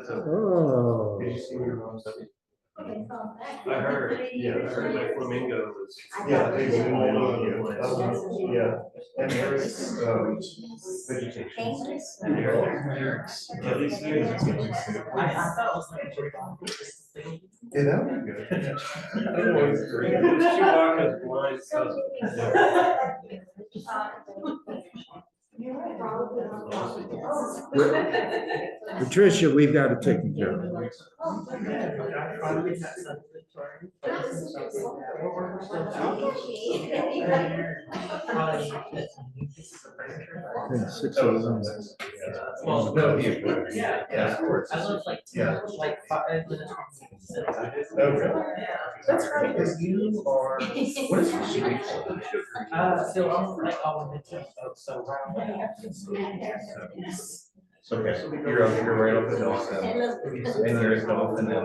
Oh. Did you see your mom's? I heard, yeah, I heard like flamingo was. Yeah, they do. All over the place. Yeah, and there's, Vegetation. yeah, these things. Yeah, that would be good. I don't know, it's great. It's Chewbacca's blind cousin. Patricia, we've got to take care of. Okay, 6:01. Well, no, yeah, of course. I live like Yeah. 5 minutes. Okay. That's right, because you are, what is your street? So I'm like all in the so Okay, you're right off the dolphin, and you're a dolphin now.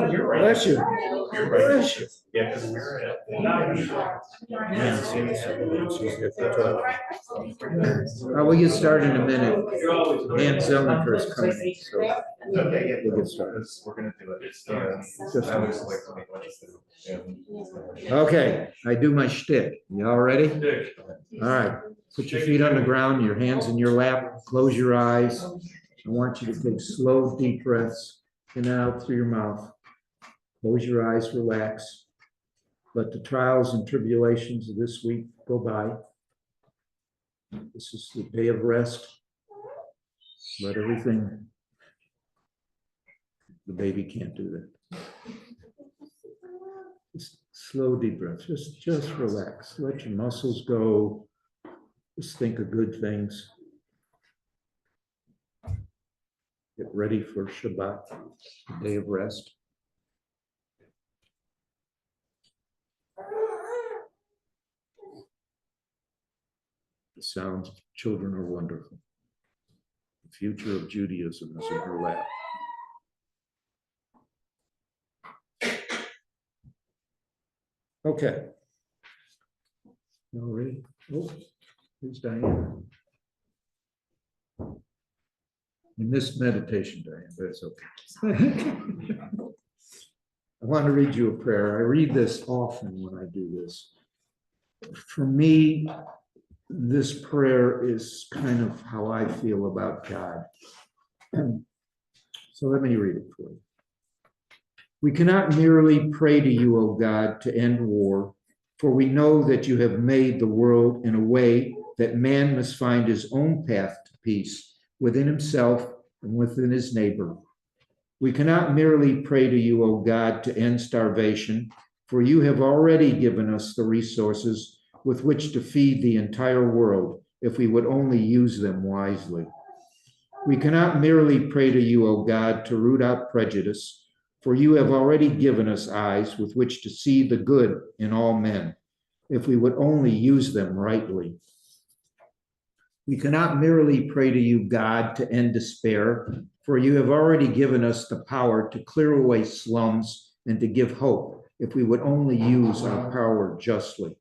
You're right. Bless you. You're right. Bless you. Yeah, because we're at. We get started in a minute. Dan Zelniker is coming, so Okay, yeah, we'll get started. we're gonna do it. Just I was like, to make lunch too. Okay, I do my shtick. You all ready? Dick. All right. Put your feet on the ground, your hands in your lap, close your eyes. I want you to take slow, deep breaths in and out through your mouth. Close your eyes, relax. Let the trials and tribulations of this week go by. This is the day of rest. Let everything, the baby can't do that. Just slow, deep breaths. Just relax. Let your muscles go. Just think of good things. Get ready for Shabbat, the day of rest. The sounds of children are wonderful. The future of Judaism is in her lap. Okay. You all ready? Oh, here's Diane. You missed meditation, Diane, but it's okay. I want to read you a prayer. I read this often when I do this. For me, this prayer is kind of how I feel about God. So let me read it for you. We cannot merely pray to you, O God, to end war, for we know that you have made the world in a way that man must find his own path to peace within himself and within his neighbor. We cannot merely pray to you, O God, to end starvation, for you have already given us the resources with which to feed the entire world if we would only use them wisely. We cannot merely pray to you, O God, to root out prejudice, for you have already given us eyes with which to see the good in all men, if we would only use them rightly. We cannot merely pray to you, God, to end despair, for you have already given us the power to clear away slums and to give hope, if we would only use our power justly.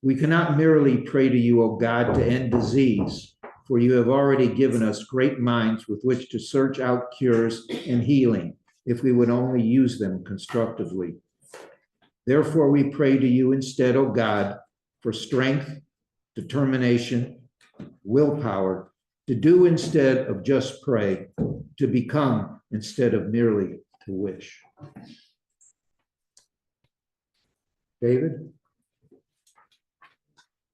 We cannot merely pray to you, O God, to end disease, for you have already given us great minds with which to search out cures and healing, if we would only use them constructively. Therefore, we pray to you instead, O God, for strength, determination, willpower, to do instead of just pray, to become instead of merely to wish. David?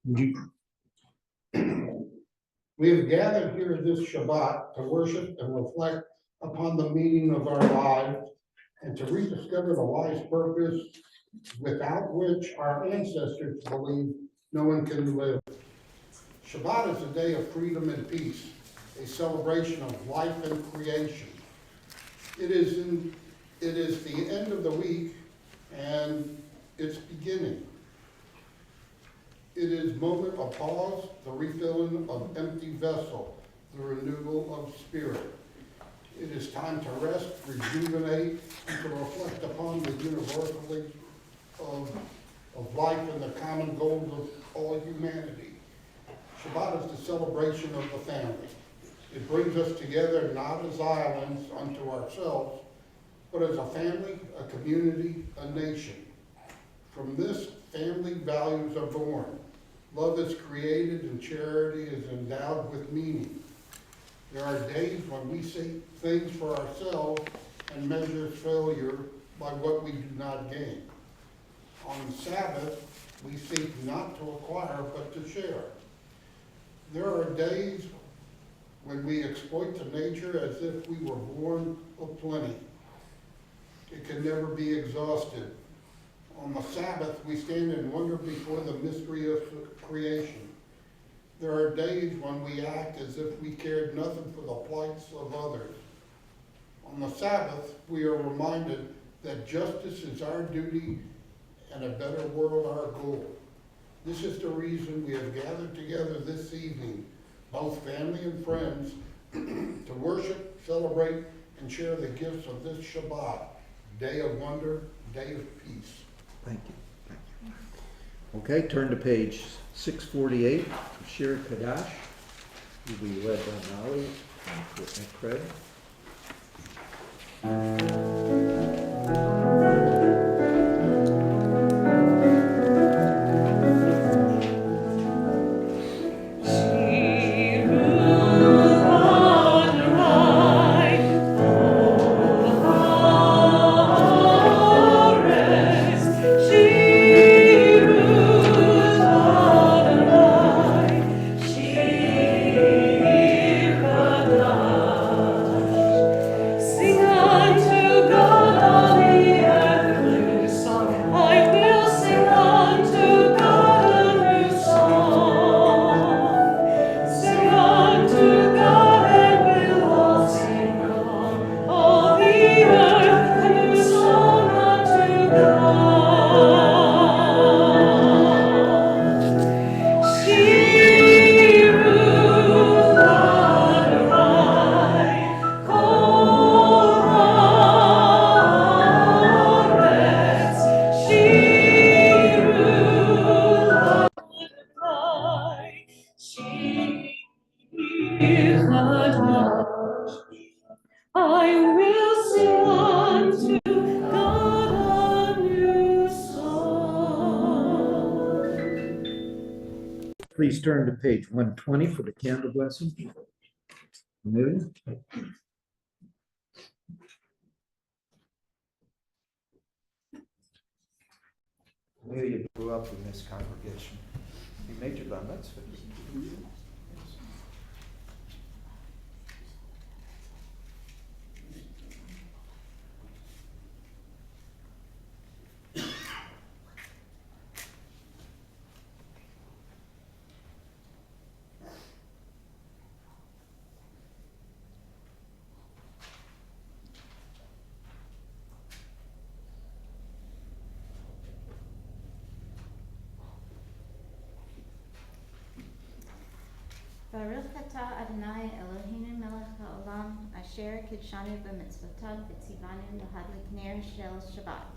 We have gathered here this Shabbat to worship and reflect upon the meaning of our lives and to rediscover the life's purpose without which our ancestors believed no one can live. Shabbat is a day of freedom and peace, a celebration of life and creation. It is the end of the week and its beginning. It is moment of pause, the refilling of empty vessel, the renewal of spirit. It is time to rest, rejuvenate, and to reflect upon the universally of life and the common goals of all humanity. Shabbat is the celebration of the family. It brings us together not as islands unto ourselves, but as a family, a community, a nation. From this, family values are born. Love is created and charity is endowed with meaning. There are days when we seek things for ourselves and measure failure by what we do not gain. On Sabbath, we seek not to acquire but to share. There are days when we exploit the nature as if we were born of plenty. It can never be exhausted. On the Sabbath, we stand in wonder before the mystery of creation. There are days when we act as if we cared nothing for the plights of others. On the Sabbath, we are reminded that justice is our duty and a better world our goal. This is the reason we have gathered together this evening, both family and friends, to worship, celebrate, and share the gifts of this Shabbat, day of wonder, day of peace. Thank you. Thank you. Okay, turn to page 648, Shir Kadash. Will be led by Molly and Craig. I will sing unto God a new song. Please turn to page 120 for the candle blessing. Amelia? Amelia grew up in this congregation. You made your bar mitzvah. Baruch atah Adonai Eloheinu melech haolam asher kidshanu b'mitzvotav v'tzivanu lahadlik ner shel Shabbat.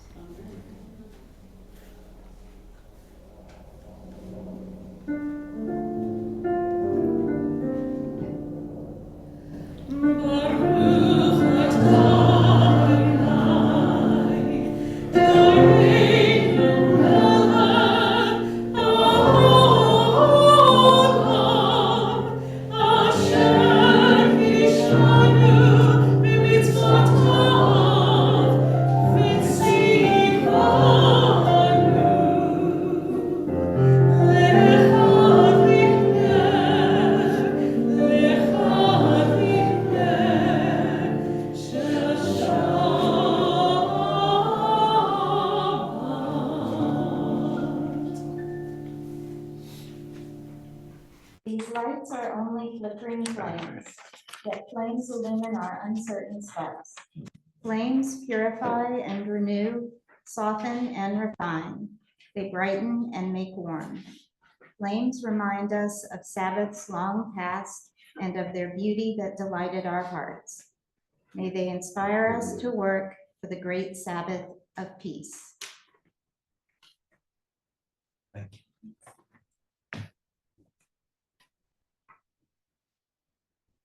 These lights are only flickering flames, yet flames illumine our uncertain steps. Flames purify and renew, soften and refine. They brighten and make warm. Flames remind us of Sabbaths long past and of their beauty that delighted our hearts. May they inspire us to work for the great Sabbath of peace. Thank you.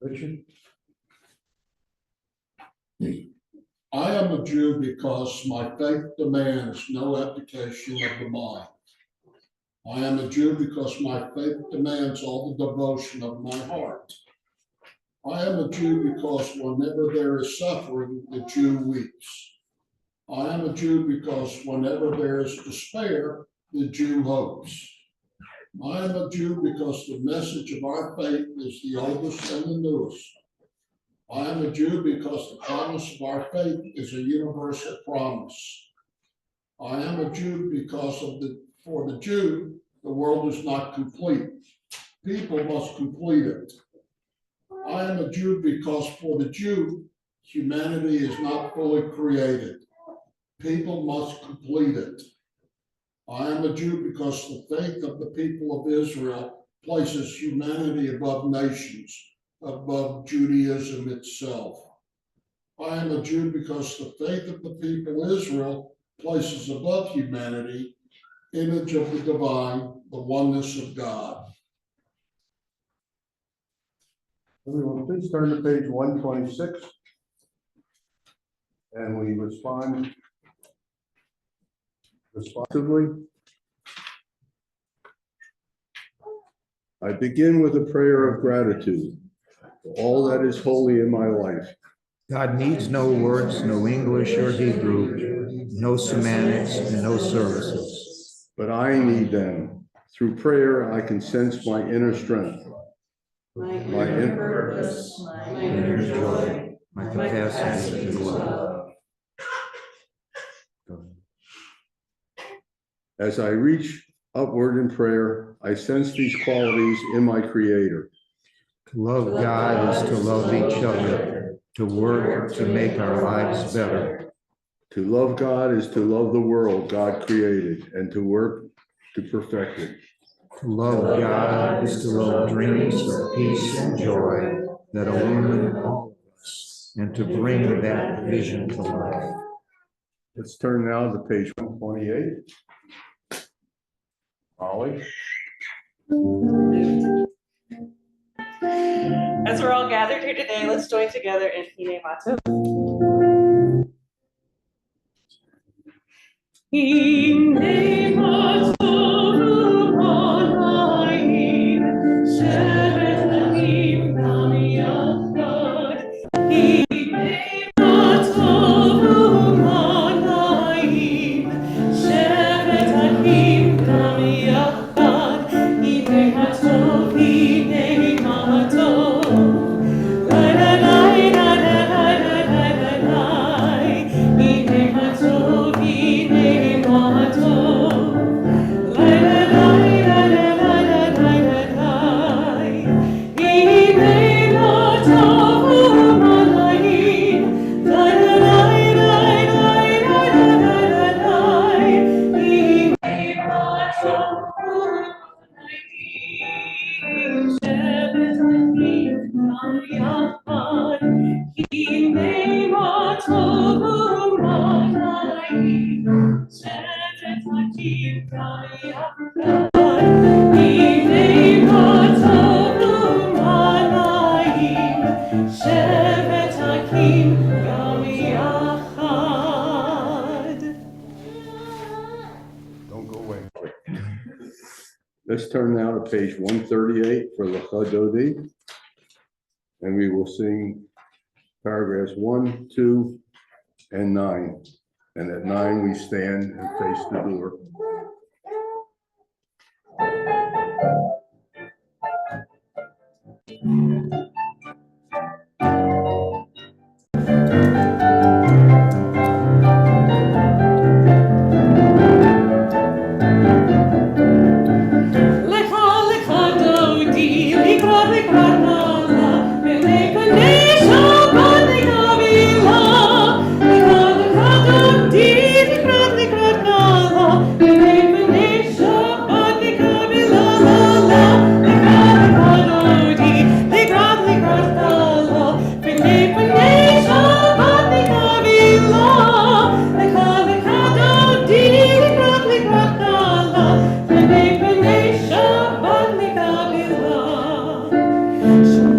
Richard? I am a Jew because my faith demands no abdication of the mind. I am a Jew because my faith demands all the devotion of my heart. I am a Jew because whenever there is suffering, the Jew weeps. I am a Jew because whenever there is despair, the Jew hopes. I am a Jew because the message of our faith is the oldest and the newest. I am a Jew because the promise of our faith is a universal promise. I am a Jew because for the Jew, the world is not complete. People must complete it. I am a Jew because for the Jew, humanity is not fully created. People must complete it. I am a Jew because the faith of the people of Israel places humanity above nations, above Judaism itself. I am a Jew because the faith of the people of Israel places above humanity, image of the divine, the oneness of God. Everyone, please turn to page 126. And we respond responsively. I begin with a prayer of gratitude for all that is holy in my life. God needs no words, no English or Hebrew, no semantics and no services. But I need them. Through prayer, I can sense my inner strength, my inner purpose, My inner joy, my capacity to love. As I reach upward in prayer, I sense these qualities in my Creator. To love God is to love each other, to work to make our lives better. To love God is to love the world God created and to work to perfect it. To love God is to love dreams of peace and joy that illumine all of us, and to bring that vision to life. Let's turn now to page 128. Holly. As we're all gathered here today, let's join together in Hine Matov. Hine Matov Elohim, Shevet Elohim Gam Yachad. Hine Matov Elohim, Shevet Elohim Gam Yachad. Hine Matov, Hine Matov. Don't go away. Let's turn now to page 138 for Lecha Dodi. And we will sing paragraphs 1, 2, and 9. And at 9, we stand and face the door. Shabbat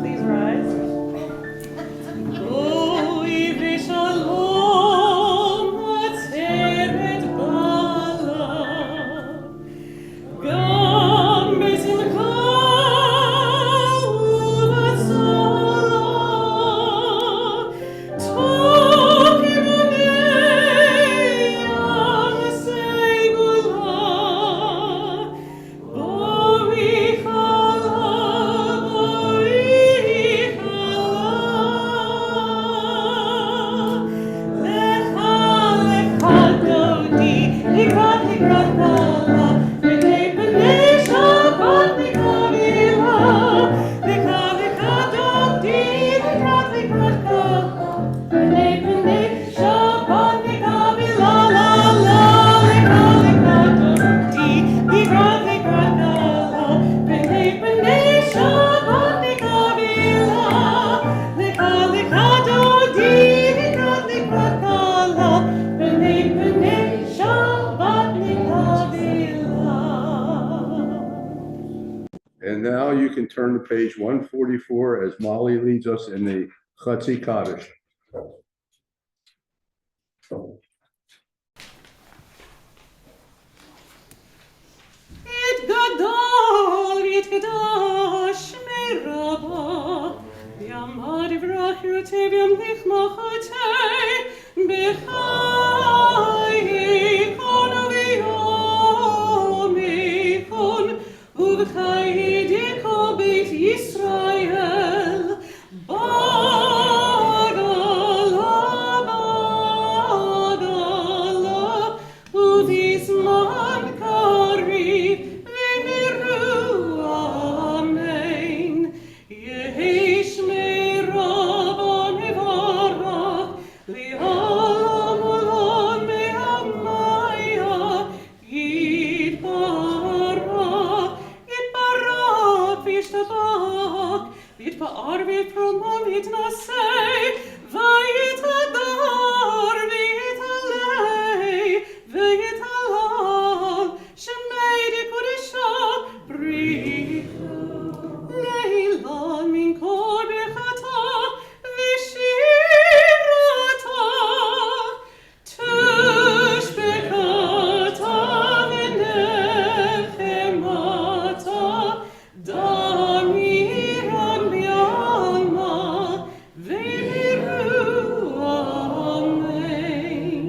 Please rise. Goy v'shalom atzeret bala, gam b'simcha u'b'tzala, tov yirmei yam segula, borich Allah, borich Allah. Lecha, lecha dodi, likrat, likrat nala, b'nei b'nei Shabbat nikavila. Lecha, lecha dodi, likrat, likrat nala, b'nei b'nei Shabbat nikavila. La, la, lecha, lecha dodi, likrat, likrat nala, b'nei b'nei Shabbat nikavila. Lecha, lecha dodi, likrat, likrat nala, b'nei b'nei Shabbat nikavila. And now you can turn to page 144 as Molly leads us in the Chatzi Kaddish. Et gadol v'itkedash meraba, v'yamad v'rach yotev yamlich machotei, b'chayikon v'yomichon, uv'chayidiko beit Yisrael, bagala, bagala, uv'izman kariv, v'hiru, amen. Yehi shmei Rabba mevarach, li'olam olam me'amaya, yitbarach, yitbarach, v'yishtabach, v'yitpa'ar v'yitpromam v'yitnasei, v'yitadar v'yitalei, v'yitalal, shemei dikodesha, bricha, leila min kol birchata, v'shirata, tushbekata v'nechemata, damiran b'yalma, v'yiru, amen.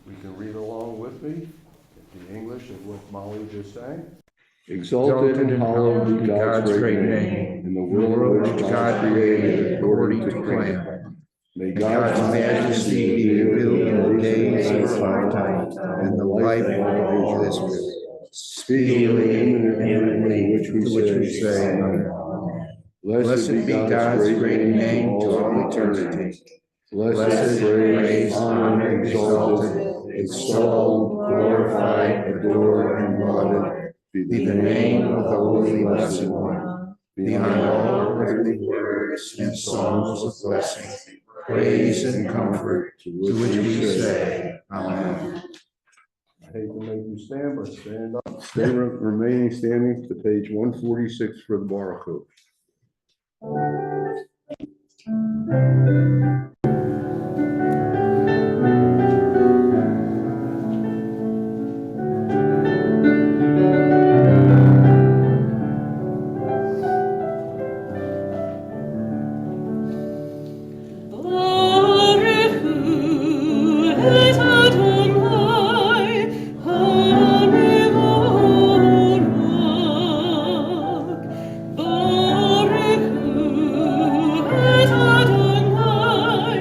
We can read along with me the English of what Molly just sang. Exalted and hallowed be God's great name in the world which God created according to plan. May God's majesty be revealed in the days of our lifetime and the life of his will. Speedily and imminently to which we say, Amen. Blessed be God's great name to all eternity. Blessed, praised, honored, exalted, extolled, glorified, adored, and lauded be the name of the Holy Blessed One, beyond all earthly words and songs of blessing, praise and comfort, to which we say, Amen. I hate to make you stand, but stand up. Stay remaining standing to page 146 for the Baruch Hu. Baruch Hu et Adonai, HaMevorach. Baruch Hu et Adonai,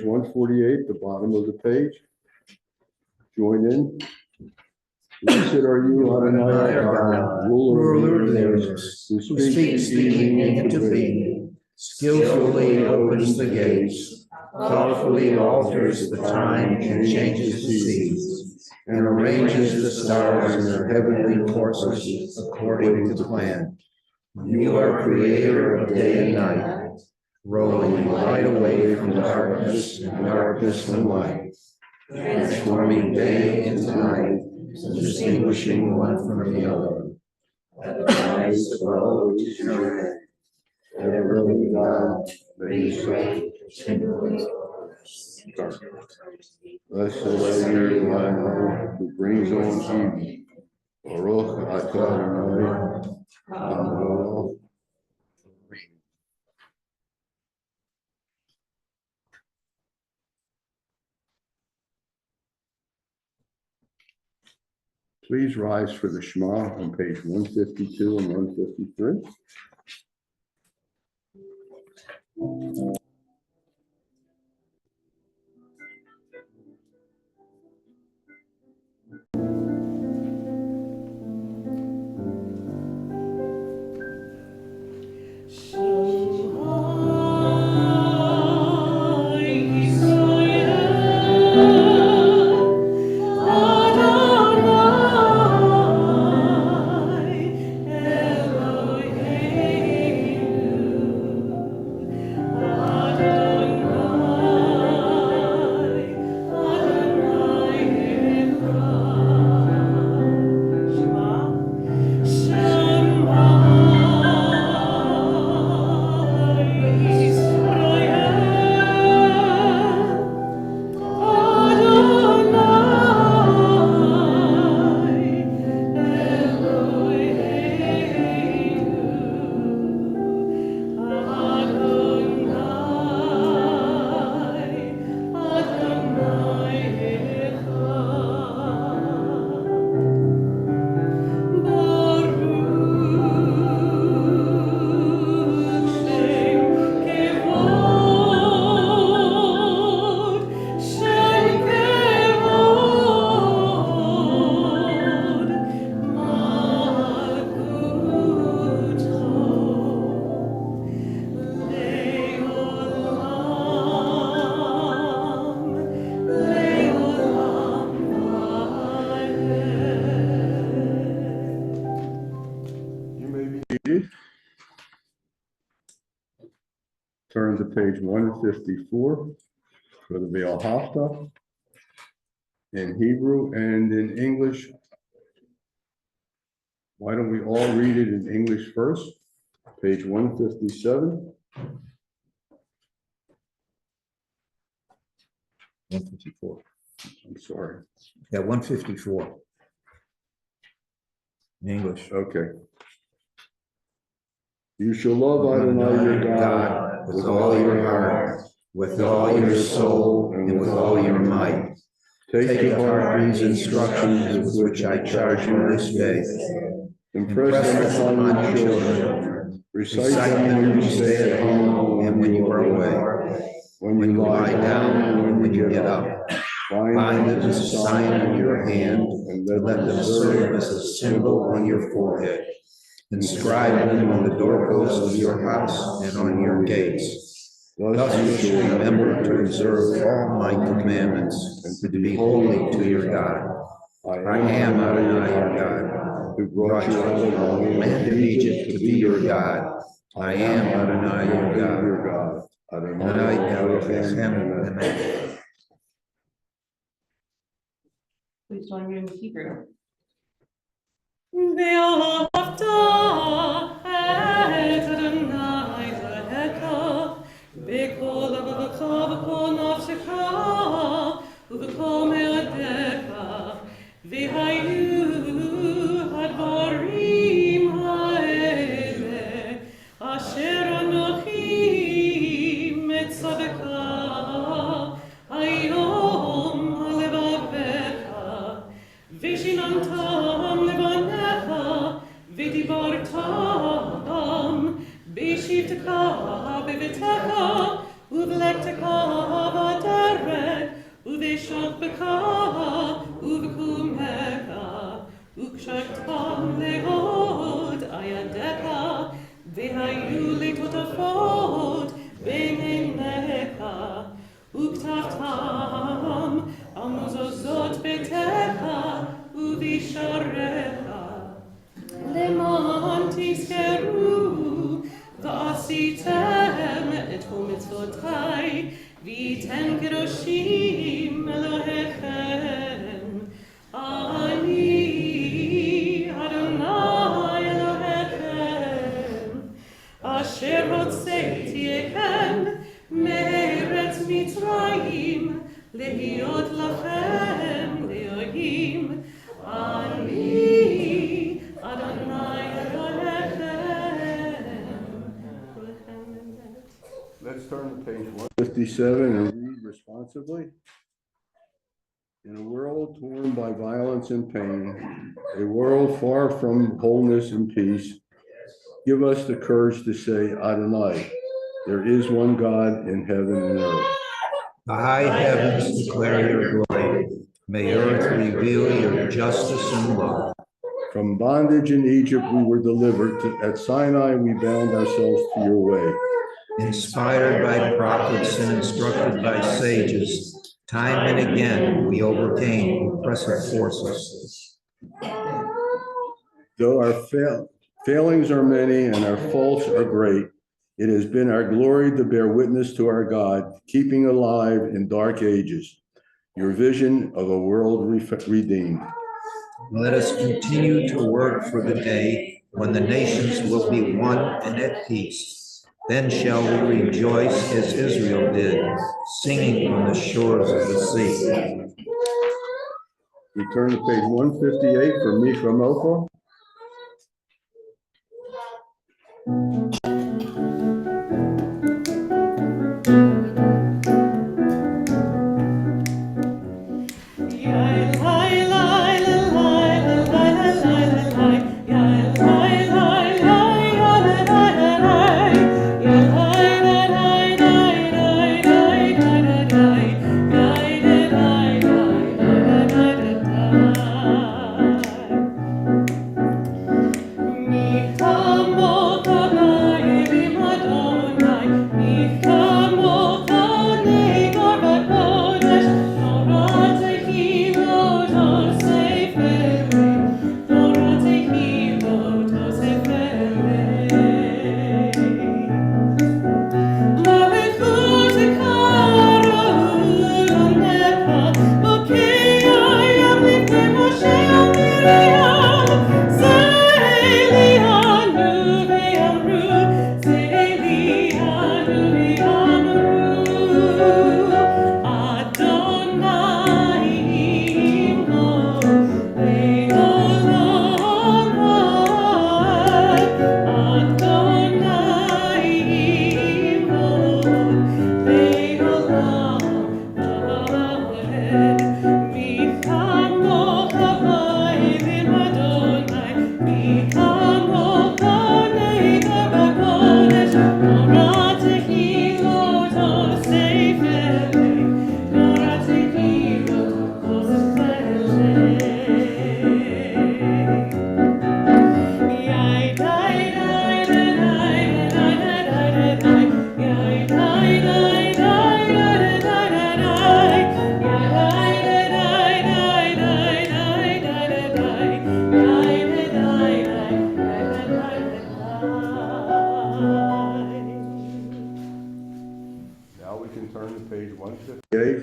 148, the bottom of the page. Join in. Blessed are you, Adonai, our God, ruler of the universe, who speaks the evening into being, skillfully opens the gates, thoughtfully alters the time and changes the seasons, and arranges the stars in their heavenly courses according to plan. You are creator of day and night, rolling light away from darkness and darkness from light, transforming day into night, distinguishing one from the other. Eyes are always in your hand. Ever living God, may you say, blessed are you, Adonai, who brings on evil. Baruch atah Adonai. Please rise for the Shema on page 152 and 153. Turn to page 154 for the Ve'al Haftarah in Hebrew and in English. Why don't we all read it in English first? Page 157. 154. I'm sorry. Yeah, 154. In English. Okay. You shall love Adonai your God with all your heart, with all your soul, and with all your might. Take to heart these instructions with which I charge you this day. Impress them upon your children. Recite them when you stay at home and when you are away, when you lie down and when you get up. Bind them as a sign on your hand, and let them serve as a symbol on your forehead. Inscribe them on the doorposts of your house and on your gates. Thus you shall remember to observe all my commandments and to be holy to your God. I am Adonai your God, who brought you out of the land of Egypt to be your God. I am Adonai your God. Adonai Elohim. Amen. Please join me in Hebrew. ואהבת את אדוני אלוהיך בכל לבבך ובכל נפשך ובכל מאודיך, והיו הדברים האלה אשר אנוכי מצווך היום על לבביך, ושיננתם לבניך ודיברתם בשבתך בביתך ובלכתך בדרך ובשוכבך ובקומך, וקשרתם להוד ידיך, והיו לטוטפות בין עיניך, וכתבתם על מזוזות ביתך ובשעריך, למען תזכרו ועשיתם את כל מצוותיי, וייתן קדושים אלוהיכם. אני אדוני אלוהיכם, אשר הוצאתיכם מארץ מצרים, להיות לכם לאלוהים. אני אדוני אלוהיכם. Let's turn to page 157 and read responsibly. In a world torn by violence and pain, a world far from wholeness and peace, give us the courage to say, Adonai, there is one God in heaven and earth. The high heavens declare your glory. May earth reveal your justice and love. From bondage in Egypt we were delivered. At Sinai we bound ourselves to your way. Inspired by prophets and instructed by sages, time and again we overcame oppressive forces. Though our failings are many and our faults are great, it has been our glory to bear witness to our God, keeping alive in dark ages your vision of a world redeemed. Let us continue to work for the day when the nations will be one and at peace. Then shall we rejoice as Israel did, singing on the shores of the sea. We turn to page 158 for Mikra Mocha.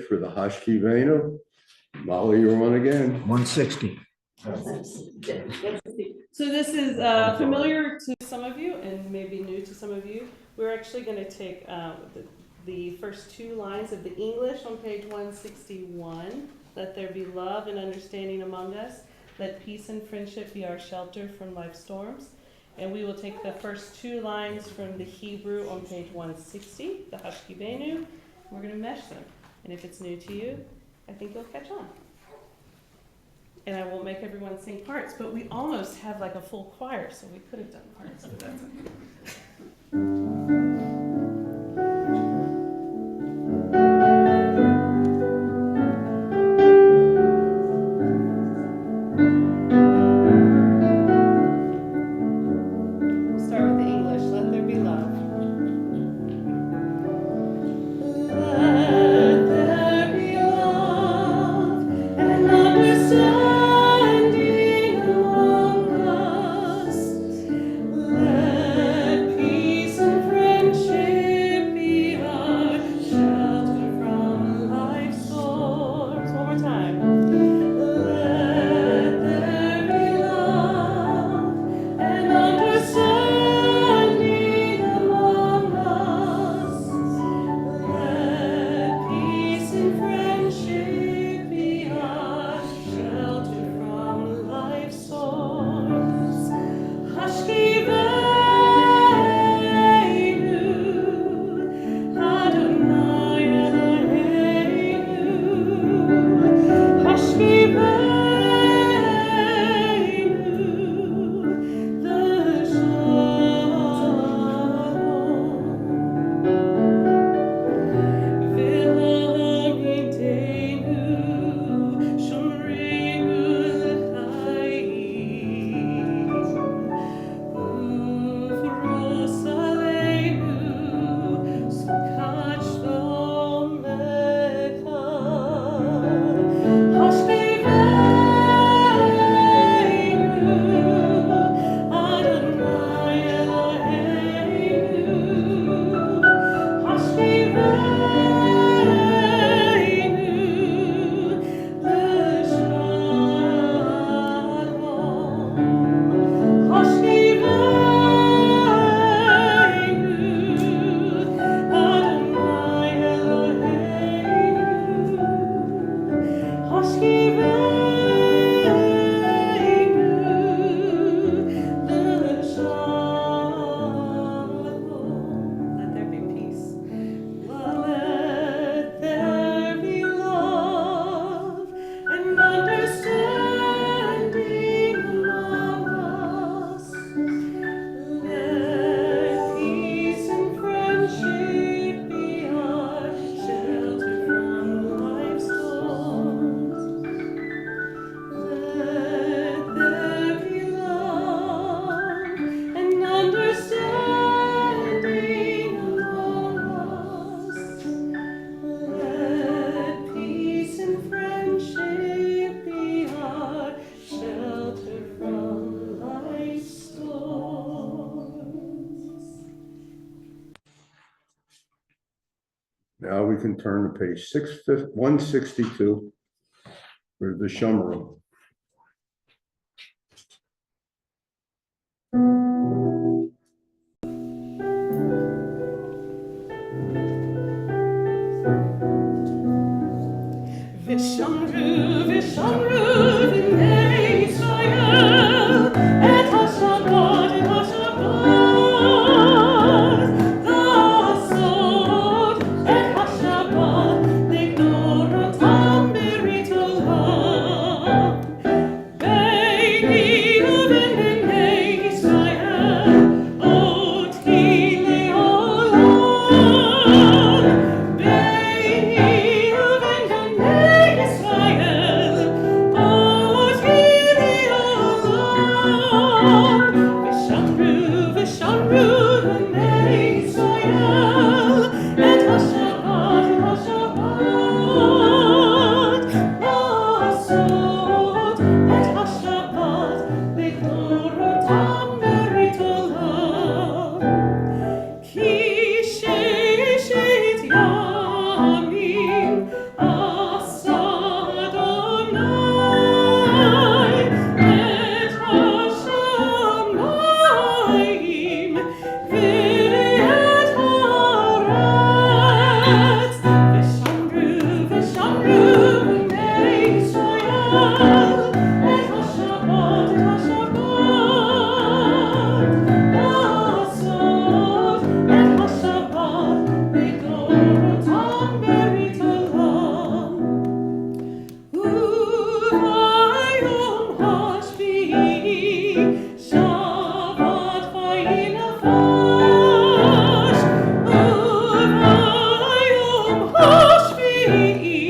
For the Hashkivenu. Molly, you're on again. 160. So this is familiar to some of you and maybe new to some of you. We're actually going to take the first two lines of the English on page 161. Let there be love and understanding among us. Let peace and friendship be our shelter from life's storms. And we will take the first two lines from the Hebrew on page 160, the Hashkivenu. We're going to mesh them. And if it's new to you, I think you'll catch on. And I won't make everyone sing parts, but we almost have like a full choir, so we could have done parts, but that's okay. we can turn to page 162 for the Shumra. Vishamru, Vishamru, V'nei Yisrael, et HaShabbat, La'asot, et HaShabbat, Legdorotam berit olam. Beini uven b'nei Yisrael, oti le'olam. Beini uven b'nei Yisrael, oti le'olam. V'shamru, v'shamru b'nei Yisrael, et HaShabbat, La'asot, et HaShabbat, Legdorotam berit olam. Ki sheshet yamim asa Adonai et hashamayim ve'et haaretz. V'shamru, v'shamru b'nei Yisrael, et HaShabbat, La'asot, et HaShabbat, Legdorotam berit olam. Uvayom hashvi'i, Shabbat vayinavash. Uvayom hashvi'i,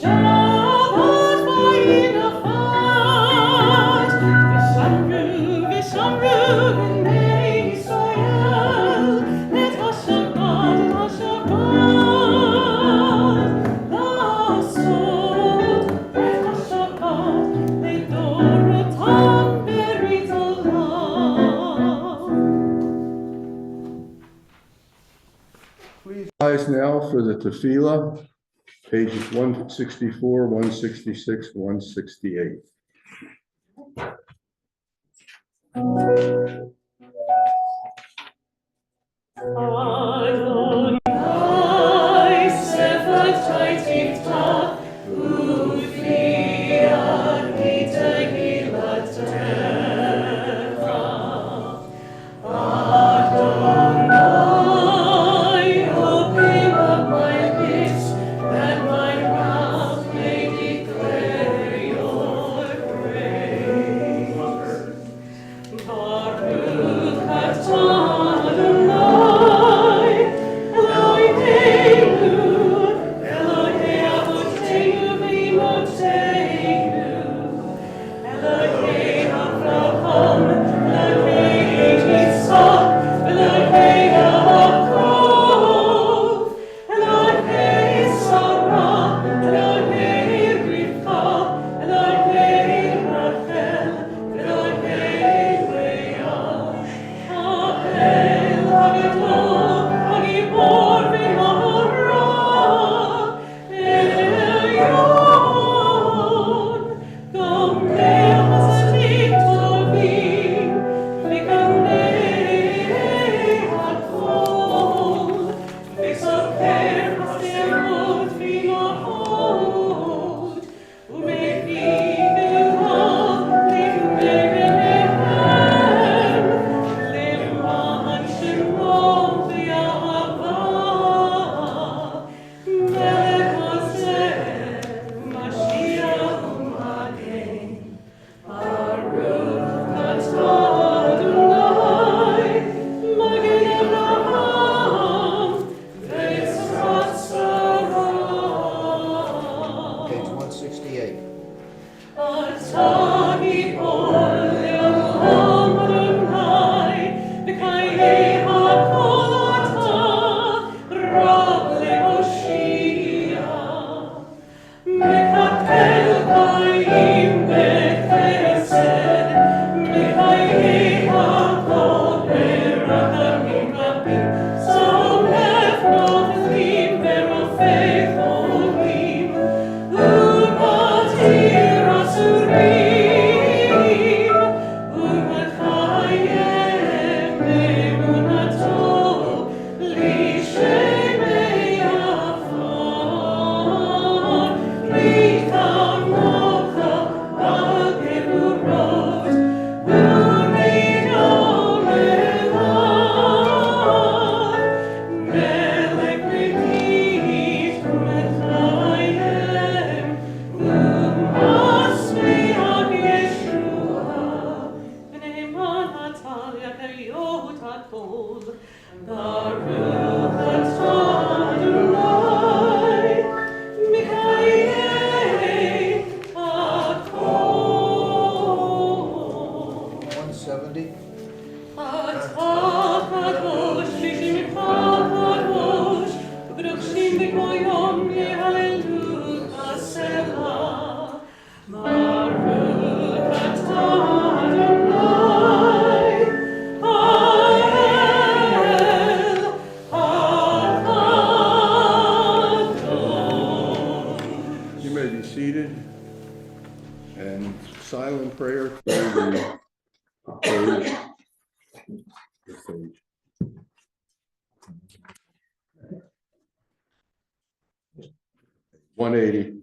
Shabbat vayinavash. V'shamru, v'shamru b'nei Yisrael, et HaShabbat, La'asot, et HaShabbat, Legdorotam berit olam. Please rise now for the tefillah, pages 164, 166, 168. Adonai sefatai tiftach, ufiati tehilatecha. Adonai, open up my lips, that my mouth may declare your praise. Baruch atah Adonai, Eloheinu, Elohei Avotenu v'Imotenu, Elohei Avraham, Elohei Yitzhak, Elohei Yaakov, Elohei Sarah, Elohei Rivka, Elohei Rachel, Elohei Leah. Ha'el ha'gadol, ha'gibor v'ha'ara, Elyon. Gomel hasadim tovim, v'gamel hakol, v'soker haserot v'nahot, u'mevi v'lah livnei למען שמו ואהבה, מלך עוזר, משיח ומגן. ברוך אתה אדוני, מגן אברהם ועזרת שרה. Page 168. אתה גיבור לעולם אדוני, בחיי הכל אתה רב להושיע. מקפל חיים בחסד, בחיי הכל ברחמים רבים, סומך נופלים ורופאים. And silent prayer for the page. This page. One 80.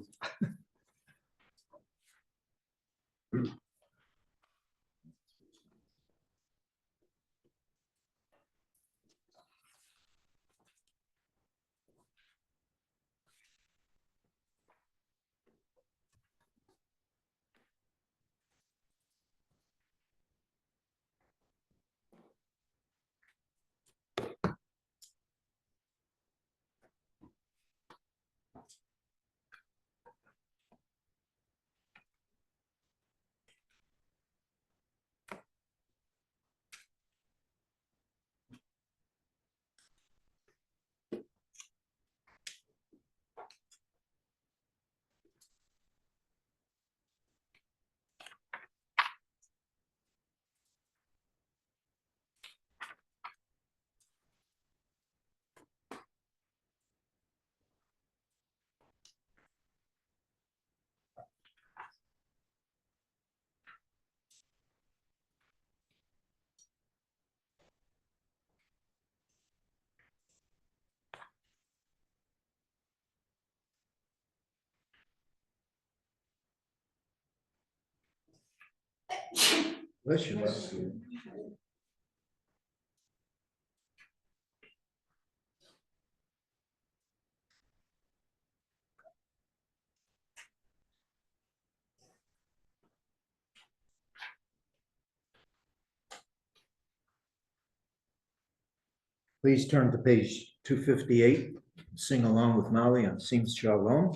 Bless you. Please turn to page 258. Sing along with Molly on Sim Shalom.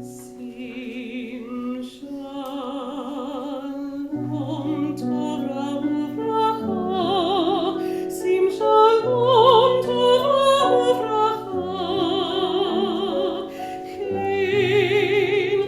Sim shalom Torah uvracha, sim shalom Torah uvracha, chen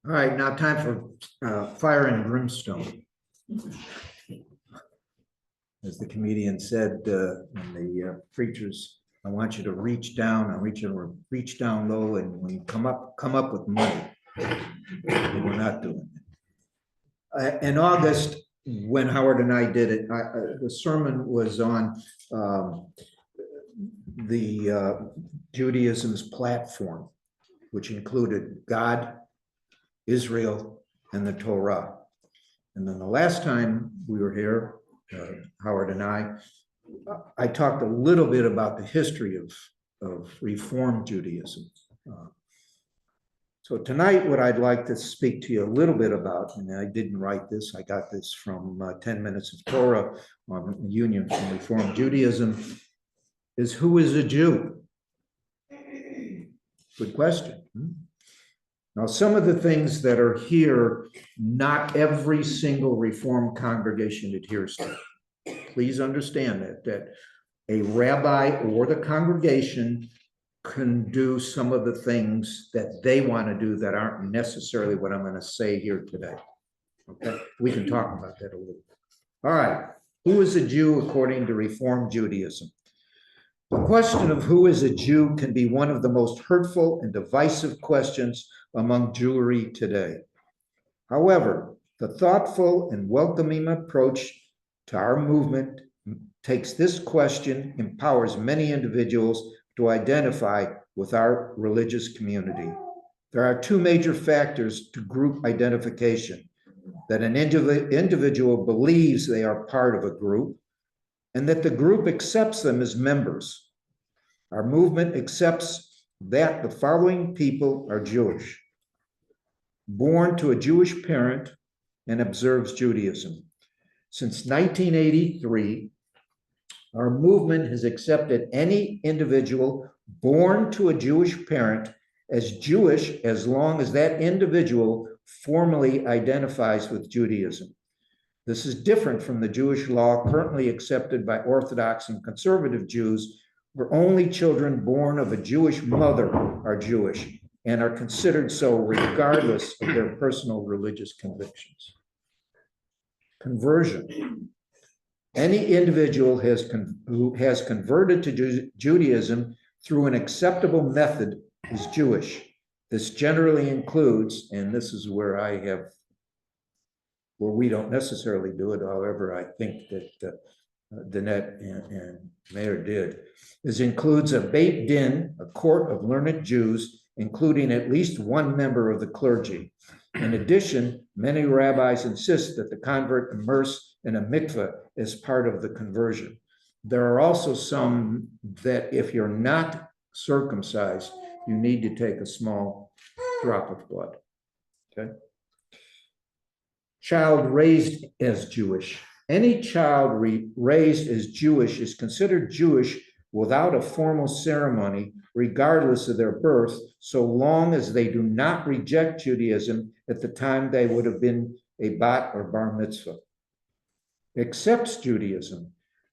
All right, now time for fire and brimstone. As the comedian said, and the preachers, I want you to reach down, I want you to reach down low, and when you come up with money. And we're not doing it. In August, when Howard and I did it, the sermon was on the Judaism's platform, which included God, Israel, and the Torah. And then the last time we were here, Howard and I talked a little bit about the history of Reform Judaism. So tonight, what I'd like to speak to you a little bit about, and I didn't write this, I got this from 10 Minutes of Torah on the Union from Reform Judaism, is who is a Jew? Good question. Now, some of the things that are here, not every single Reformed congregation adheres to. Please understand that a rabbi or the congregation can do some of the things that they want to do that aren't necessarily what I'm going to say here today. Okay, we can talk about that a little bit. All right, who is a Jew according to Reform Judaism? The question of who is a Jew can be one of the most hurtful and divisive questions among Jewry today. However, the thoughtful and welcoming approach to our movement takes this question, empowers many individuals to identify with our religious community. There are two major factors to group identification: that an individual believes they are part of a group, and that the group accepts them as members. Our movement accepts that the following people are Jewish: born to a Jewish parent and observes Judaism. Since 1983, our movement has accepted any individual born to a Jewish parent as Jewish as long as that individual formally identifies with Judaism. This is different from the Jewish law currently accepted by Orthodox and conservative Jews, where only children born of a Jewish mother are Jewish and are considered so regardless of their personal religious convictions. Conversion. Any individual who has converted to Judaism through an acceptable method is Jewish. This generally includes, and this is where we don't necessarily do it, however, I think that Danette and Mayor did, includes a Beit Din, a court of learned Jews, including at least one member of the clergy. In addition, many rabbis insist that the convert immerse in a mikveh as part of the conversion. There are also some that if you're not circumcised, you need to take a small drop of blood. Okay. Child raised as Jewish. Any child raised as Jewish is considered Jewish without a formal ceremony, regardless of their birth, so long as they do not reject Judaism at the time they would have been a bat or bar mitzvah. Accepts Judaism.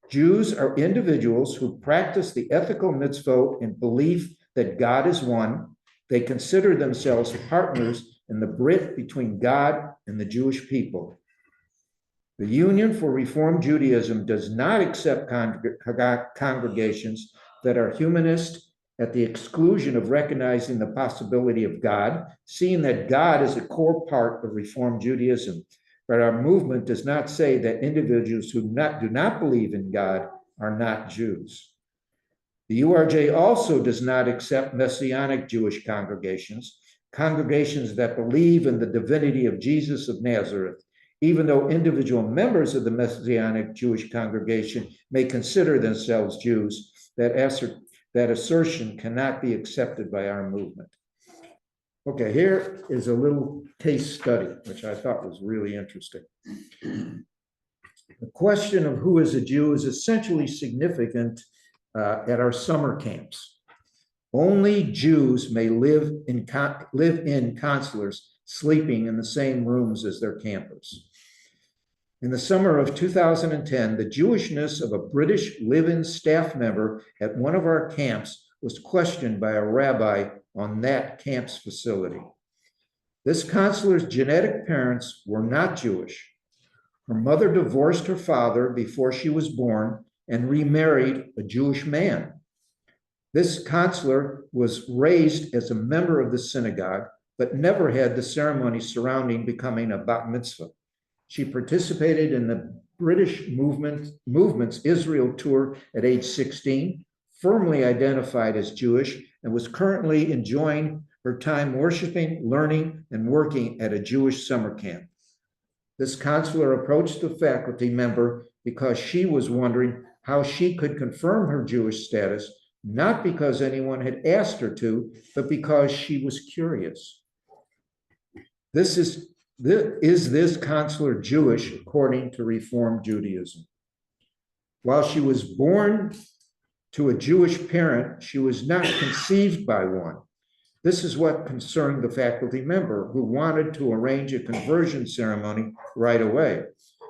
Jews are individuals who practice the ethical mitzvot and belief that God is one. They consider themselves partners in the bridge between God and the Jewish people. The Union for Reform Judaism does not accept congregations that are humanist at the exclusion of recognizing the possibility of God, seeing that God is a core part of Reform Judaism. But our movement does not say that individuals who do not believe in God are not Jews. The URJ also does not accept Messianic Jewish congregations that believe in the divinity of Jesus of Nazareth, even though individual members of the Messianic Jewish congregation may consider themselves Jews. That assertion cannot be accepted by our movement. Okay, here is a little case study, which I thought was really interesting. The question of who is a Jew is essentially significant at our summer camps. Only Jews may live in consulars sleeping in the same rooms as their campers. In the summer of 2010, the Jewishness of a British live-in staff member at one of our camps was questioned by a rabbi on that camp's facility. This consular's genetic parents were not Jewish. Her mother divorced her father before she was born and remarried a Jewish man. This consular was raised as a member of the synagogue, but never had the ceremony surrounding becoming a bat mitzvah. She participated in the British movement's Israel tour at age 16, firmly identified as Jewish, and was currently enjoying her time worshiping, learning, and working at a Jewish summer camp. This consular approached the faculty member because she was wondering how she could confirm her Jewish status, not because anyone had asked her to, but because she was curious. Is this consular Jewish according to Reform Judaism? While she was born to a Jewish parent, she was not conceived by one. This is what concerned the faculty member, who wanted to arrange a conversion ceremony right away.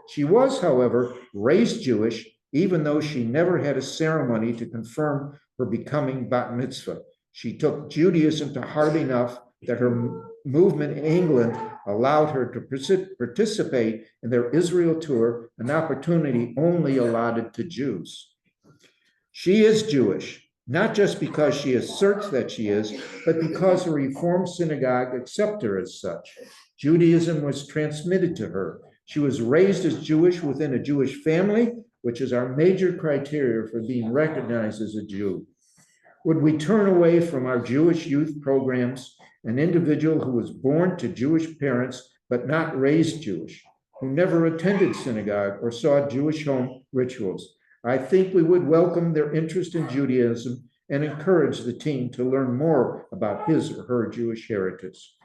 She was, however, raised Jewish, even though she never had a ceremony to confirm her becoming bat mitzvah. She took Judaism to heart enough that her movement in England allowed her to participate in their Israel tour, an opportunity only allotted to Jews. She is Jewish, not just because she asserts that she is, but because a Reform synagogue accepts her as such. Judaism was transmitted to her. She was raised as Jewish within a Jewish family, which is our major criteria for being recognized as a Jew. Would we turn away from our Jewish youth programs an individual who was born to Jewish parents but not raised Jewish, who never attended synagogue or saw Jewish home rituals? I think we would welcome their interest in Judaism and encourage the team to learn more about his or her Jewish heritage.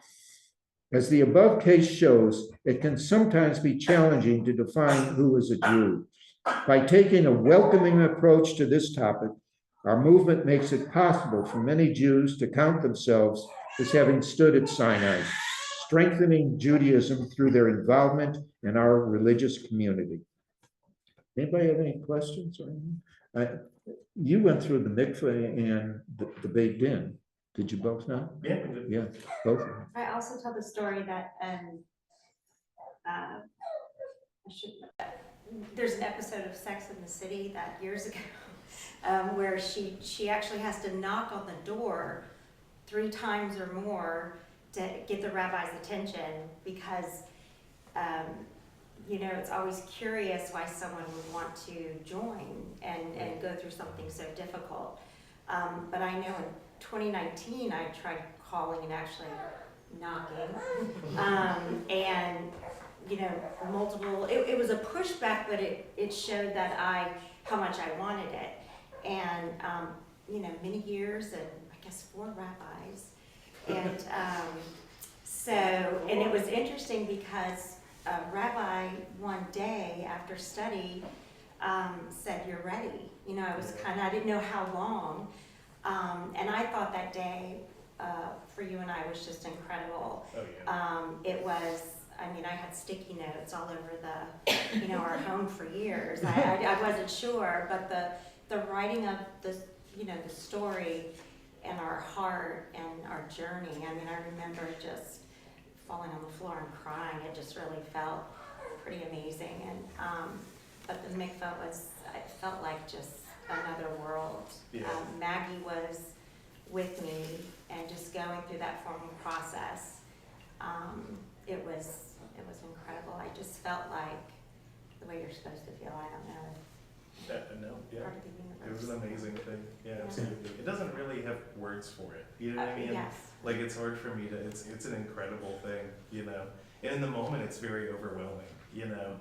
As the above case shows, it can sometimes be challenging to define who is a Jew. By taking a welcoming approach to this topic, our movement makes it possible for many Jews to count themselves as having stood at Sinai, strengthening Judaism through their involvement in our religious community. Anybody have any questions or anything? You went through the mikveh and the Beit Din. Did you both know? Yeah, we did. Yeah, both. I also tell the story that, There's an episode of Sex in the City that years ago, where she actually has to knock on the door 3 times or more to get the rabbi's attention because, it's always curious why someone would want to join and go through something so difficult. But I know in 2019, I tried calling and actually knocking, and multiple, it was a pushback, but it showed that how much I wanted it. And, many years and I guess 4 rabbis. And and it was interesting because a rabbi one day after study said, "You're ready." I didn't know how long. And I thought that day for you and I was just incredible. Oh, yeah. It was, I had sticky notes all over our home for years. I wasn't sure, but the writing of the story and our heart and our journey. I mean, I remember just falling on the floor and crying. It just really felt pretty amazing. And but the mikvah was, it felt like just another world. Yeah. Maggie was with me and just going through that formal process. It was incredible. I just felt like the way you're supposed to feel. I don't know. No, yeah. Part of the universe. It was an amazing thing. Yeah, Yeah. absolutely. It doesn't really have words for it. You know what I mean? Yes. Like, it's hard for me to, it's an incredible thing, you know? And in the moment, it's very overwhelming, you know?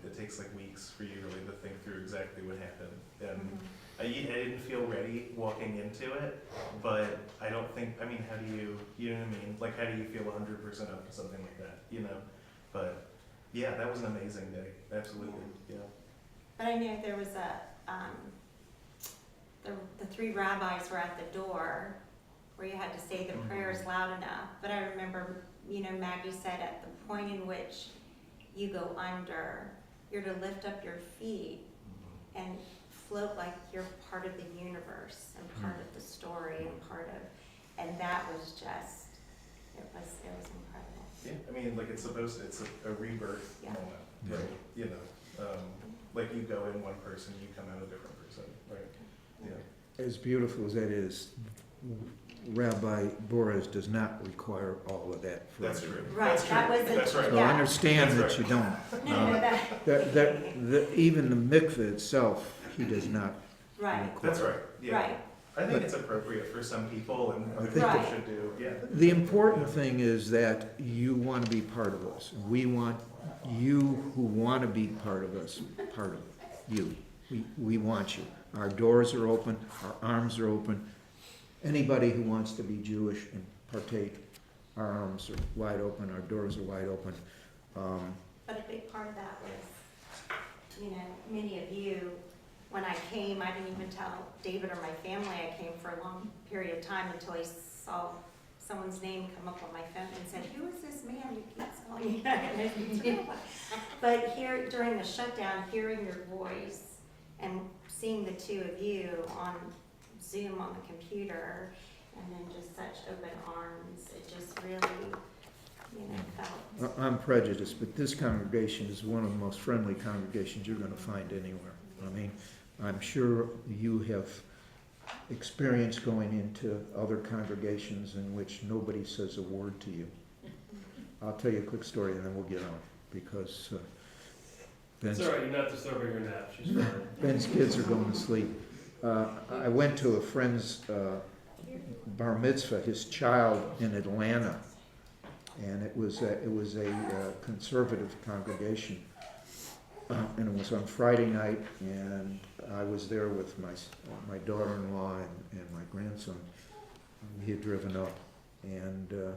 It takes like weeks for you really to think through exactly what happened. And I didn't feel ready walking into it, but I don't think, I mean, how do you know what I mean? Like, how do you feel 100% up to something like that, you know? But yeah, that was an amazing day. Absolutely, yeah. But I knew there was the three rabbis were at the door where you had to say the prayers loud enough. But I remember, you know, Maggie said at the point in which you go under, you're to lift up your feet and float like you're part of the universe and part of the story and part of, and that was just, it was incredible. Yeah, I mean, like, it's a rebirth Yeah. moment, Right. you know, like you go in one person, you come out a different person, right? Yeah. As beautiful as that is, Rabbi Boris does not require all of that. for That's us. true. Right, That's that true. was That's right. So I Yeah. understand That's that you right. don't. that, Even the mikveh itself, he does not right, require. That's right, yeah. right, I think it's appropriate for some people and other think people it- should do, yeah. The important thing is that you want to be part of us. We want you who want to be part of us, part of you. We want you. Our doors are open, our arms are open. Anybody who wants to be Jewish and partake, our arms are wide open, our doors are wide open. but a big part of that was, you know, many of you, when I came, I didn't even tell David or my family I came for a long period of time until I saw someone's name come up on my phone and said, "Who is this man who keeps calling you?" But here, during the shutdown, hearing your voice and seeing the two of you on Zoom on the computer, and then just such open arms, it just really, you know, felt. I'm prejudiced, but this congregation is one of the most friendly congregations you're going to find anywhere. I mean, I'm sure you have experience going into other congregations in which nobody says a word to you. I'll tell you a quick story and then we'll get on, because It's all right, you're not disturbing her nap, she's fine. Ben's kids are going to sleep. I went to a friend's bar mitzvah, his child in Atlanta, and it was a conservative congregation. And it was on Friday night, and I was there with my daughter-in-law and my grandson. He had driven up, and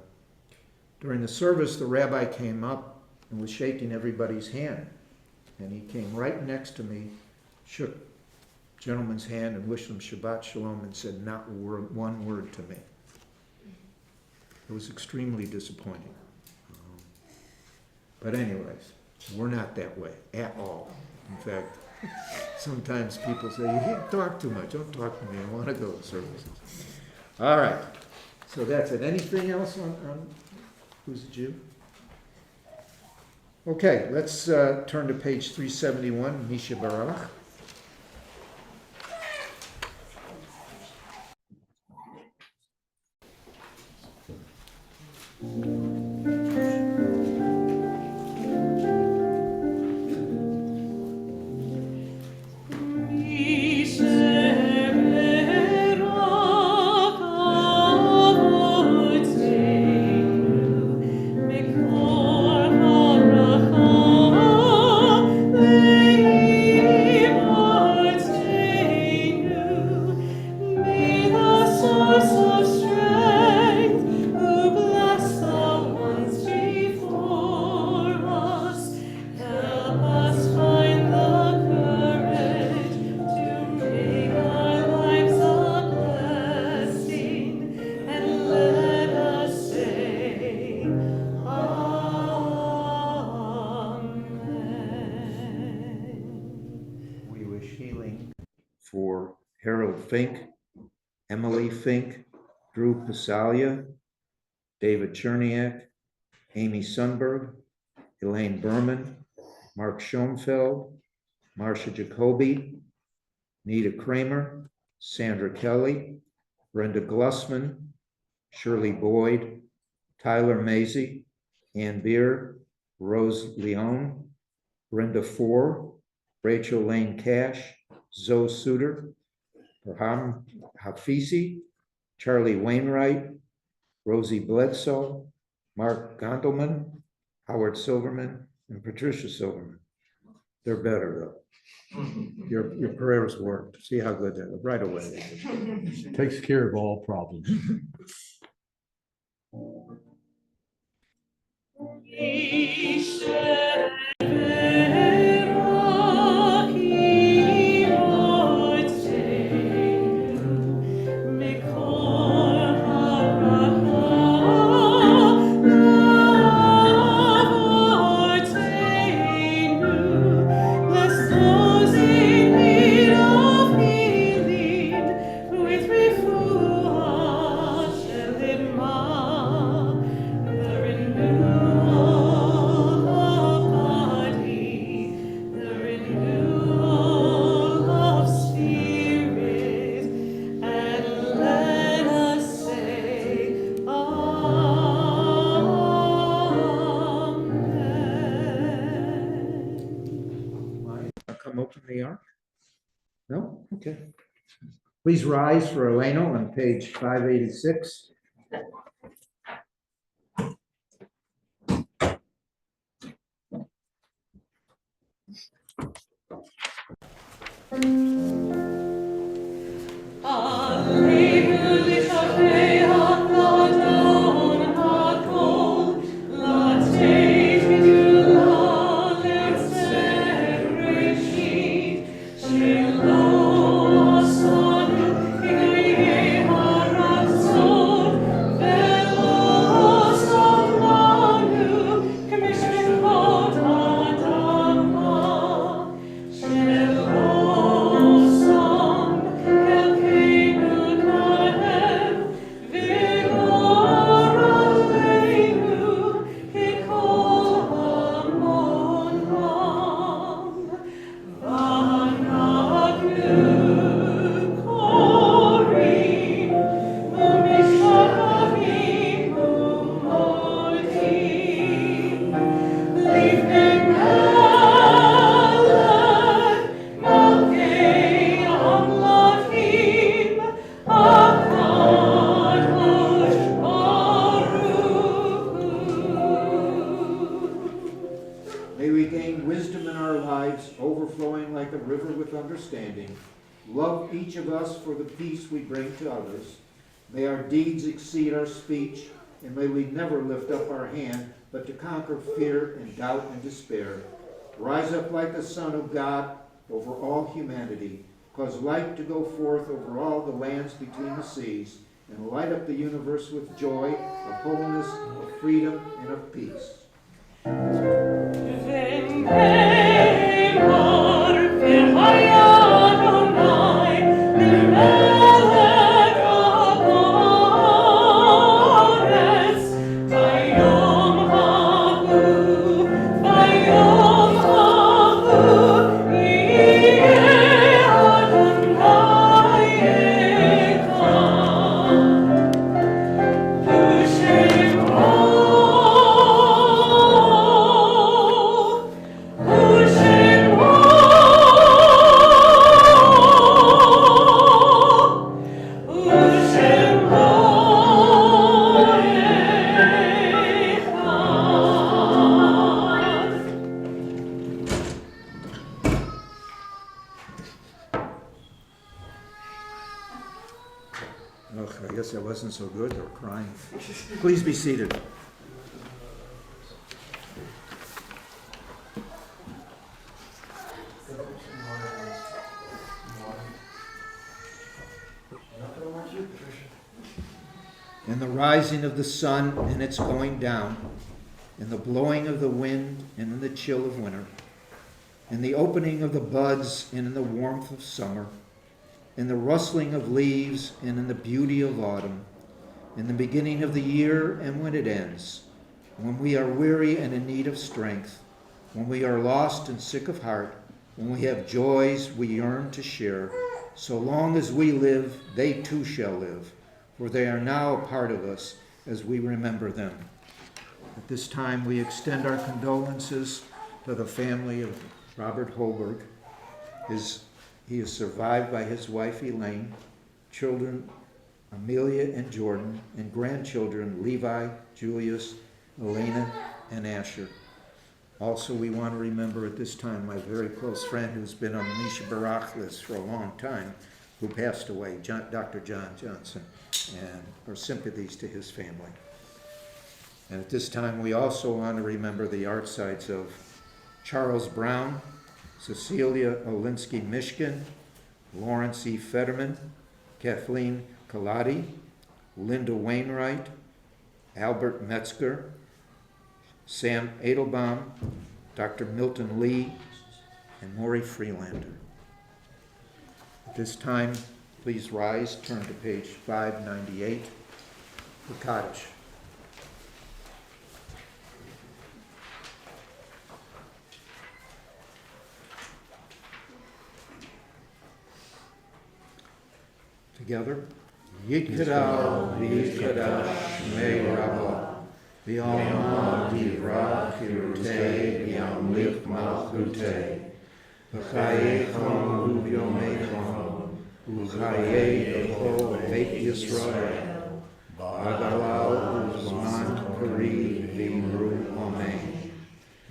during the service, the rabbi came up and was shaking everybody's hand, and he came right next to me, shook the gentleman's hand and wished him Shabbat Shalom, and said not one word to me. It was extremely disappointing. But anyways, we're not that way at all. In fact, sometimes people say, "You talk too much." Don't talk to me. I want to go to services. All right. So that's it. Anything else on who's a Jew? Okay, let's turn to page 371, Misha Barach. We wish healing for Harold Fink, Emily Fink, Drew Pasalia, David Cherniak, Amy Sunberg, Elaine Berman, Mark Schoenfeld, Marcia Jacoby, Nita Kramer, Sandra Kelly, Brenda Glussman, Shirley Boyd, Tyler Mazie, Ann Beer, Rose Leone, Brenda Four, Rachel Lane Cash, Zoe Suter, Farham Hafizi, Charlie Wainwright, Rosie Bledsoe, Mark Gondelman, Howard Silverman, and Patricia Silverman. They're better though. Your prayers worked. See how good that, right away. Takes care of all problems. Come open the ark? No? Okay. Please rise for Eleno on page 586. May we gain wisdom in our lives, overflowing like a river with understanding. Love each of us for the peace we bring to others. May our deeds exceed our speech, and may we never lift up our hand, but to conquer fear and doubt and despair. Rise up like the Son of God over all humanity. Cause light to go forth over all the lands between the seas, and light up the universe with joy, of wholeness, of freedom, and of peace. I guess that wasn't so good, they were crying. Please be seated. And the rising of the sun and its going down, and the blowing of the wind and in the chill of winter, and the opening of the buds and in the warmth of summer, in the rustling of leaves and in the beauty of autumn, in the beginning of the year and when it ends, when we are weary and in need of strength, when we are lost and sick of heart, when we have joys we yearn to share. So long as we live, they too shall live, for they are now a part of us as we remember them. At this time, we extend our condolences to the family of Robert Holberg. He is survived by his wife Elaine, children Amelia and Jordan, and grandchildren Levi, Julius, Elena, and Asher. Also, we want to remember at this time my very close friend who's been on the Misha Barak list for a long time, who passed away, Dr. John Johnson, and our sympathies to his family. And at this time, we also want to remember the art sites of Charles Brown, Cecilia Olinsky-Mishkin, Lawrence E. Fetterman, Kathleen Kaladi, Linda Wainwright, Albert Metzger, Sam Edelbaum, Dr. Milton Lee, and Maury Freelander. At this time, please rise, turn to page 598, the cottage. Together. Yikadal, Yikadash, Shmei Rabbah, V'yalma Divra Kirutei, V'yamlik Malchutei, V'chayechon Uvyomechon, V'chayei Echol Beit Yisrael, V'adalal Uzman Kari V'imru Amen.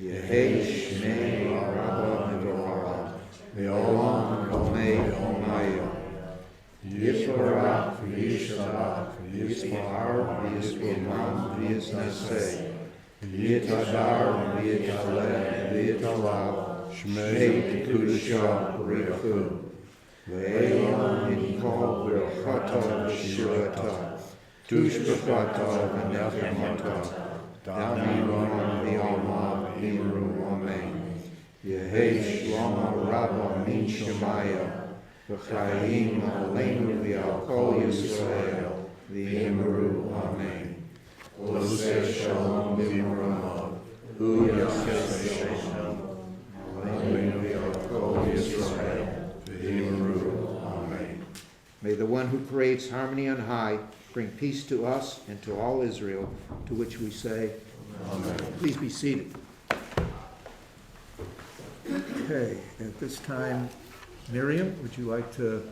Yehei Shmei Rabbah Mevorah, V'olam Omei Omayah, Yisbarach, Yishabach, Yismahar, Yisroman, Yisnaseh, Yitadar, Yitaleh, Yitalal, Shmei Tekudashah, Richu, Ve'elam Yinkal, V'chata, V'shirata, Tushbachata, V'nefemata, Damiron, V'alma, V'imru, Amen. Yehei Shlama Rabba Min Shemaya, V'chayim aleinu v'al Yisrael, v'imru amen. Oseh shalom v'imramav, u'yaseh shalom, aleinu v'al Yisrael, v'imru amen. May the one who creates harmony on high bring peace to us and to all Israel, to which we say, Amen. Please be seated. Okay, at this time, Miriam, would you like to?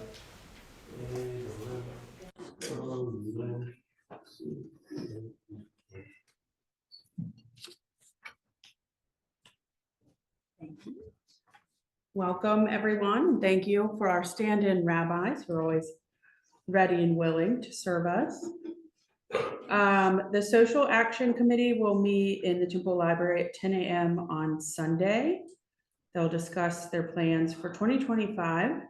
Welcome, everyone. Thank you for our stand-in rabbis who are always ready and willing to serve us. The Social Action Committee will meet in the Temple Library at 10 a.m. on Sunday. They'll discuss their plans for 2025.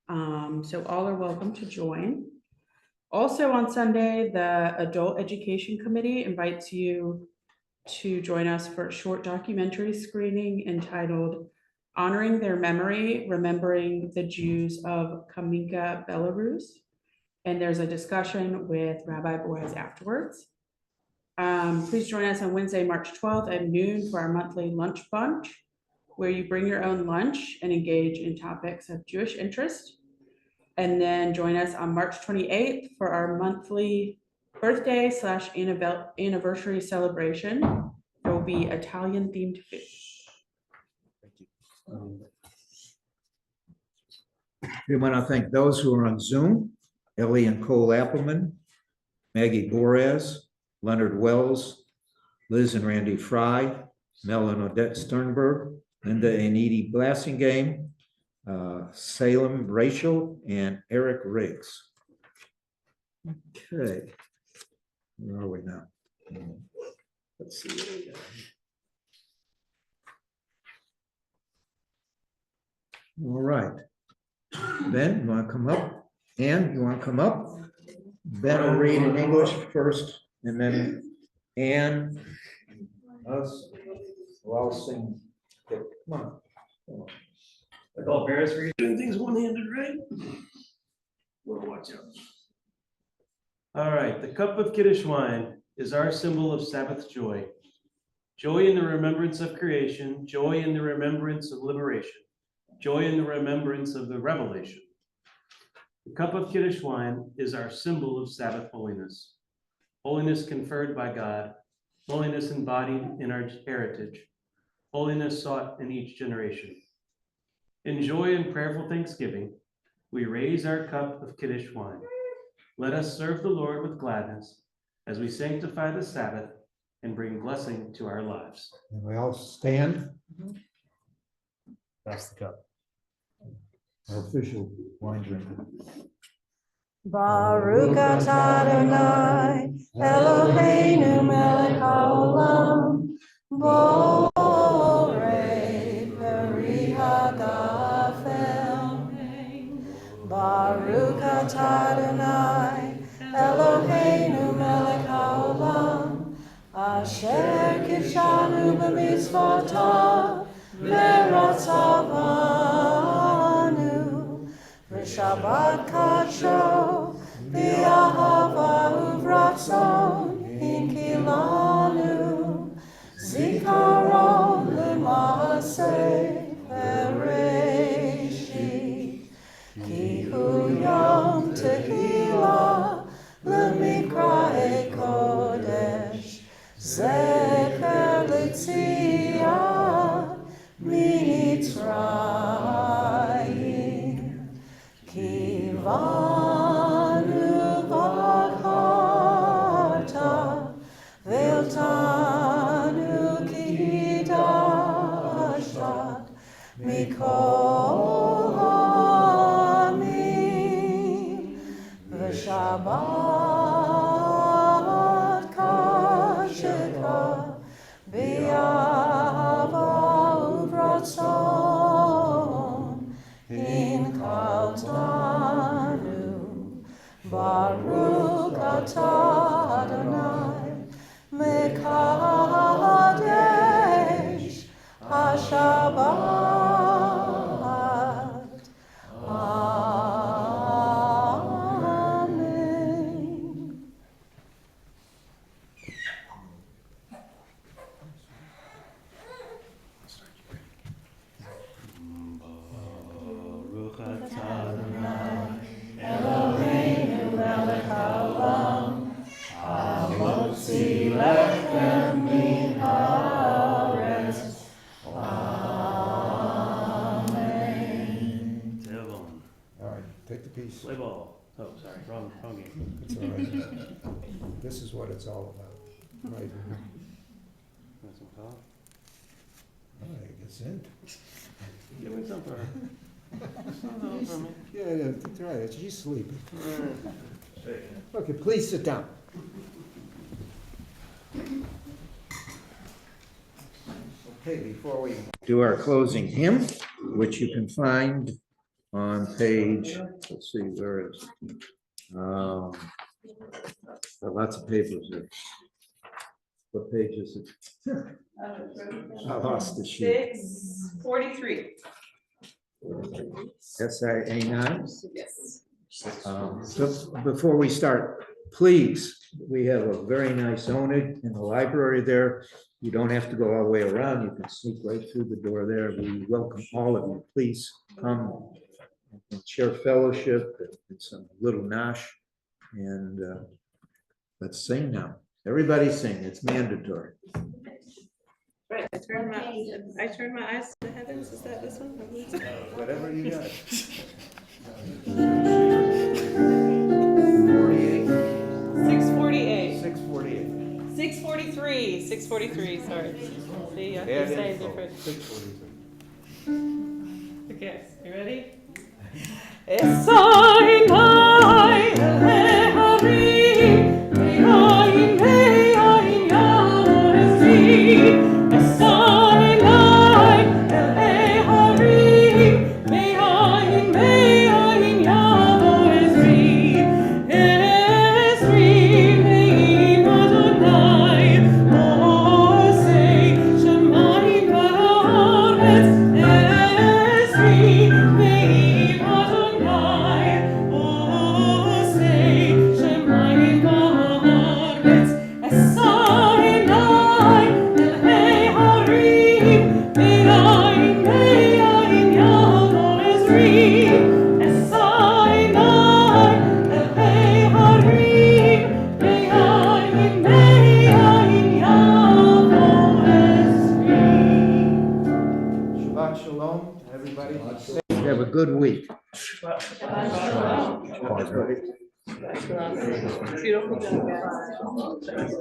So all are welcome to join. Also on Sunday, the Adult Education Committee invites you to join us for a short documentary screening entitled Honoring Their Memory, Remembering the Jews of Kamenka, Belarus. And there's a discussion with Rabbi Boaz afterwards. Please join us on Wednesday, March 12th at noon for our monthly lunch bunch, where you bring your own lunch and engage in topics of Jewish interest. And then join us on March 28th for our monthly birthday/anniversary celebration. There will be Italian themed food. Thank you. We want to thank those who are on Zoom, Ellie and Cole Appleman, Maggie Boraz, Leonard Wells, Liz and Randy Fry, Mel and Odette Sternberg, Linda and Edie Blassingame, Salem Rachel, and Eric Riggs. Okay, where are we now? Let's see. All right. Ben, you want to come up? Ann, you want to come up? Ben will read in English first, and then Ann, us, will all sing. Okay, come on. Like all parents are doing things one-handed, right? Lord, watch out. All right, the cup of Kiddush wine is our symbol of Sabbath joy. Joy in the remembrance of creation, joy in the remembrance of liberation, joy in the remembrance of the revelation. The cup of Kiddush wine is our symbol of Sabbath holiness. Holiness conferred by God, holiness embodied in our heritage, holiness sought in each generation. In joy and prayerful thanksgiving, we raise our cup of Kiddush wine. Let us serve the Lord with gladness as we sanctify the Sabbath and bring blessing to our lives. And we all stand. That's the cup. Our official wine drinker. Baruch atah Adonai, Eloheinu melech haolam, borei peri hagafel. Baruch atah Adonai, Eloheinu melech haolam, asher kidshanu b'mitzvotav, v'ratzavanu, v'shabbat kadsho, v'ahava uvratzon, hinkilanu, zikaron l'maaseh bereshit, ki hu yom tehillah l'mikra'e kodesh, zecher l'tziat mitzrayim, kivanu v'acharta, ve'otanu ki hidashtat mikol ha'amim, v'shabbat kashecha, b'yahava uvratzon, hinkaltanu, baruch atah Adonai, mekadesh hashabbat. Amen. Baruch atah Adonai, Eloheinu melech haolam, hamotzi lechem min haaretz. Amen. Devon, All right, take the piece. play ball. Oh, sorry, wrong game. It's all right. This is what it's all about. Right. Want some coffee? All right, it's in. Give me some for her. Some for me. Yeah, that's right. She's sleeping. Hey. Okay, please sit down. Okay, before we do our closing hymn, which you can find on page, let's see, where is it? There are lots of papers there. What page is it? I lost the sheet. 643. SIA9. Yes. So before we start, please, we have a very nice zonage in the library there. You don't have to go all the way around. You can sneak right through the door there. We welcome all of you. Please come and share fellowship and some little nosh. And let's sing now. Everybody sing. It's mandatory. Right, I turned my eyes to the heavens. Is that this one? Whatever you got. 648. 648. 643. 643. Sorry. See, I keep saying different. 643. Okay, you ready? Oh Shabbat shalom, everybody. Have a good week. Beautiful job, guys.